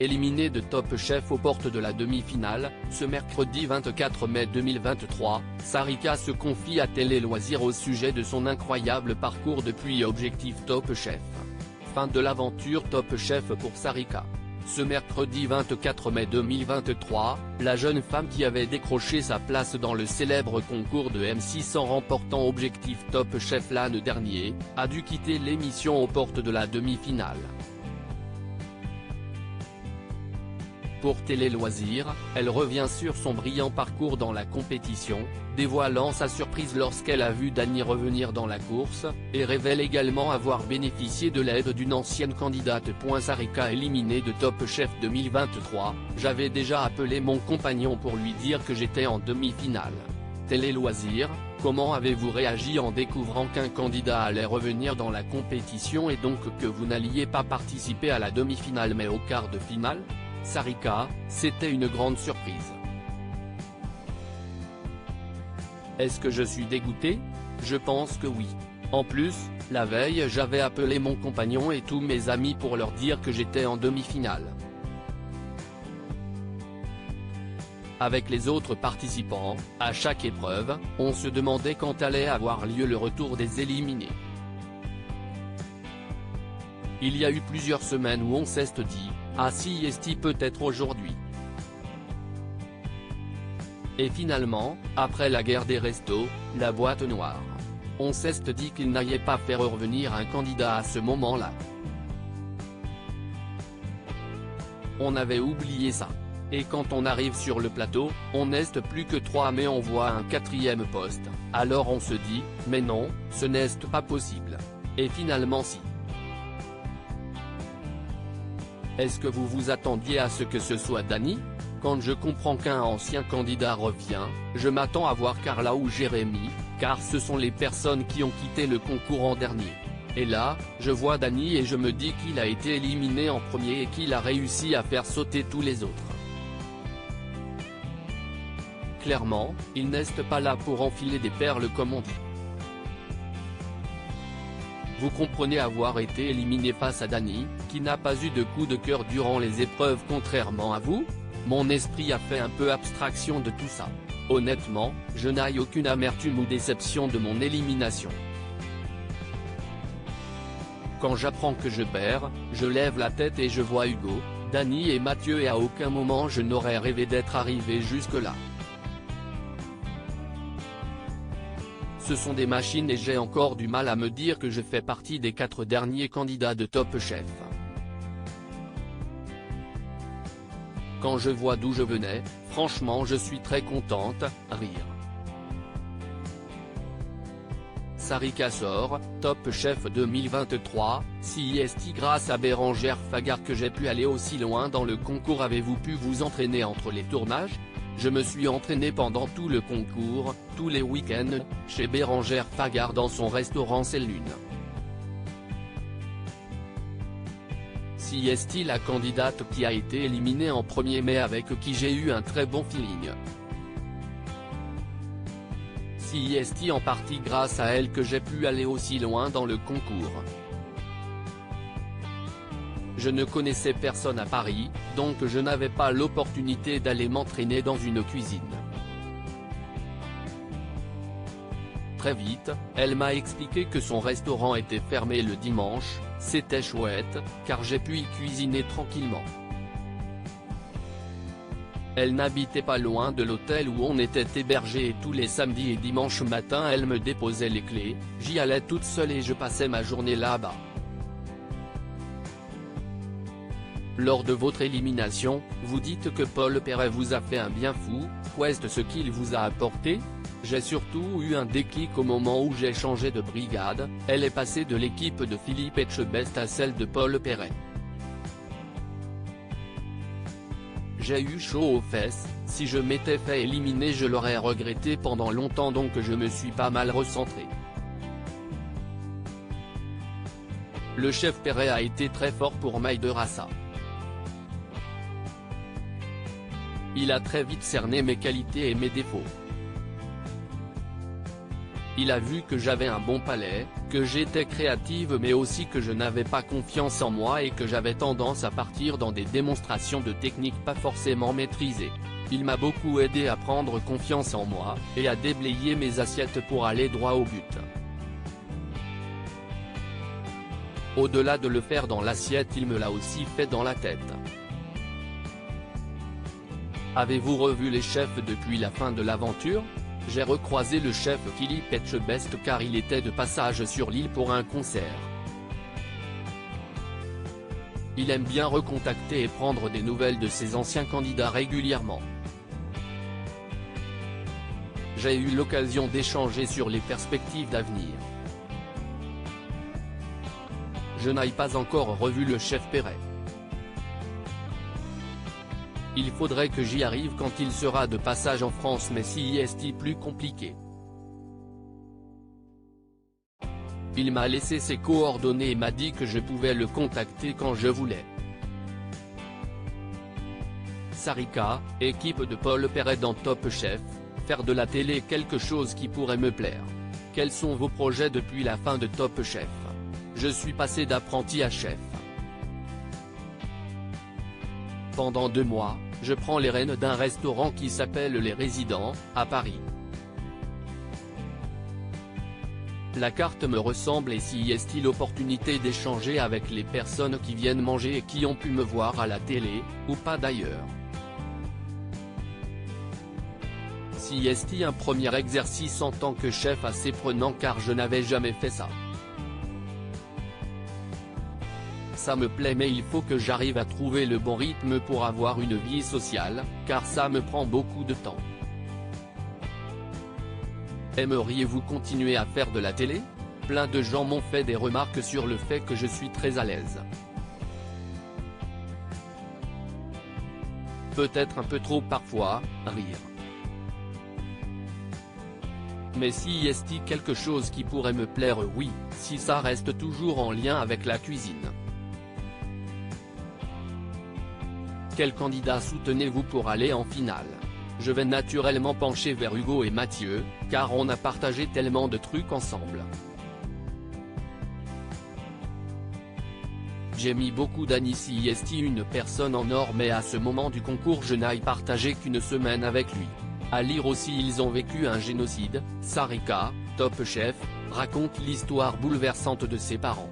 Éliminée de Top Chef aux portes de la demi-finale, ce mercredi 24 mai 2023, Sarika se confie à Télé Loisirs au sujet de son incroyable parcours depuis Objectif Top Chef. Fin de l'aventure Top Chef pour Sarika. Ce mercredi 24 mai 2023, la jeune femme qui avait décroché sa place dans le célèbre concours de M6 en remportant Objectif Top Chef l'année dernière, a dû quitter l'émission aux portes de la demi-finale. Pour Télé Loisirs, elle revient sur son brillant parcours dans la compétition, dévoilant sa surprise lorsqu'elle a vu Dany revenir dans la course, et révèle également avoir bénéficié de l'aide d'une ancienne candidate. Sarika éliminée de Top Chef 2023, j'avais déjà appelé mon compagnon pour lui dire que j'étais en demi-finale. Télé Loisirs, comment avez-vous réagi en découvrant qu'un candidat allait revenir dans la compétition et donc que vous n'alliez pas participer à la demi-finale mais au quart de finale? Sarika, c'était une grande surprise. Est-ce que je suis dégoûté? Je pense que oui. En plus, la veille j'avais appelé mon compagnon et tous mes amis pour leur dire que j'étais en demi-finale. Avec les autres participants, à chaque épreuve, on se demandait quand allait avoir lieu le retour des éliminés. Il y a eu plusieurs semaines où on s'est dit, ah si est-ce peut-être aujourd'hui. Et finalement, après la guerre des restos, la boîte noire. On s'est dit qu'il n'allait pas faire revenir un candidat à ce moment-là. On avait oublié ça. Et quand on arrive sur le plateau, on n'est plus que 3 mais on voit un 4e poste, alors on se dit, mais non, ce n'est pas possible. Et finalement si. Est-ce que vous vous attendiez à ce que ce soit Dany? Quand je comprends qu'un ancien candidat revient, je m'attends à voir Carla ou Jérémy, car ce sont les personnes qui ont quitté le concours en dernier. Et là, je vois Dany et je me dis qu'il a été éliminé en premier et qu'il a réussi à faire sauter tous les autres. Clairement, il n'est pas là pour enfiler des perles comme on dit. Vous comprenez avoir été éliminé face à Dany, qui n'a pas eu de coup de cœur durant les épreuves contrairement à vous? Mon esprit a fait un peu abstraction de tout ça. Honnêtement, je n'ai aucune amertume ou déception de mon élimination. Quand j'apprends que je perds, je lève la tête et je vois Hugo, Dany et Mathieu et à aucun moment je n'aurais rêvé d'être arrivé jusque-là. Ce sont des machines et j'ai encore du mal à me dire que je fais partie des 4 derniers candidats de Top Chef. Quand je vois d'où je venais, franchement je suis très contente, rire. Sarika sort, Top Chef 2023, si est grâce à Bérengère Fagard que j'ai pu aller aussi loin dans le concours. Avez-vous pu vous entraîner entre les tournages? Je me suis entraîné pendant tout le concours, tous les week-ends, chez Bérengère Fagard dans son restaurant C'est Lune. Si est la candidate qui a été éliminée en premier mais avec qui j'ai eu un très bon feeling. Si est en partie grâce à elle que j'ai pu aller aussi loin dans le concours. Je ne connaissais personne à Paris, donc je n'avais pas l'opportunité d'aller m'entraîner dans une cuisine. Très vite, elle m'a expliqué que son restaurant était fermé le dimanche, c'était chouette, car j'ai pu y cuisiner tranquillement. Elle n'habitait pas loin de l'hôtel où on était hébergé et tous les samedis et dimanches matin elle me déposait les clés, j'y allais toute seule et je passais ma journée là-bas. Lors de votre élimination, vous dites que Paul Perret vous a fait un bien fou, qu'est-ce ce qu'il vous a apporté? J'ai surtout eu un déclic au moment où j'ai changé de brigade, elle est passée de l'équipe de Philippe Etchebest à celle de Paul Perret. J'ai eu chaud aux fesses, si je m'étais fait éliminer je l'aurais regretté pendant longtemps donc je me suis pas mal recentré. Le chef Perret a été très fort pour m'aider à ça. Il a très vite cerné mes qualités et mes défauts. Il a vu que j'avais un bon palais, que j'étais créative mais aussi que je n'avais pas confiance en moi et que j'avais tendance à partir dans des démonstrations de techniques pas forcément maîtrisées. Il m'a beaucoup aidé à prendre confiance en moi, et à déblayer mes assiettes pour aller droit au but. Au-delà de le faire dans l'assiette, il me l'a aussi fait dans la tête. Avez-vous revu les chefs depuis la fin de l'aventure? J'ai recroisé le chef Philippe Etchebest car il était de passage sur l'île pour un concert. Il aime bien recontacter et prendre des nouvelles de ses anciens candidats régulièrement. J'ai eu l'occasion d'échanger sur les perspectives d'avenir. Je n'ai pas encore revu le chef Perret. Il faudrait que j'y arrive quand il sera de passage en France, mais si est plus compliqué. Il m'a laissé ses coordonnées et m'a dit que je pouvais le contacter quand je voulais. Sarika, équipe de Paul Perret dans Top Chef, faire de la télé quelque chose qui pourrait me plaire. Quels sont vos projets depuis la fin de Top Chef? Je suis passé d'apprenti à chef. Pendant 2 mois, je prends les rênes d'un restaurant qui s'appelle Les Résidents, à Paris. La carte me ressemble et si est-il l'opportunité d'échanger avec les personnes qui viennent manger et qui ont pu me voir à la télé, ou pas d'ailleurs. Si est-il un premier exercice en tant que chef assez prenant car je n'avais jamais fait ça. Ça me plaît mais il faut que j'arrive à trouver le bon rythme pour avoir une vie sociale, car ça me prend beaucoup de temps. Aimeriez-vous continuer à faire de la télé? Plein de gens m'ont fait des remarques sur le fait que je suis très à l'aise. Peut-être un peu trop parfois, rire. Mais si est-il quelque chose qui pourrait me plaire? Oui, si ça reste toujours en lien avec la cuisine. Quel candidat soutenez-vous pour aller en finale? Je vais naturellement pencher vers Hugo et Mathieu, car on a partagé tellement de trucs ensemble. J'ai mis beaucoup d'années si est une personne en or mais à ce moment du concours je n'ai partagé qu'une semaine avec lui. À lire aussi Ils ont vécu un génocide, Sarika, Top Chef, raconte l'histoire bouleversante de ses parents.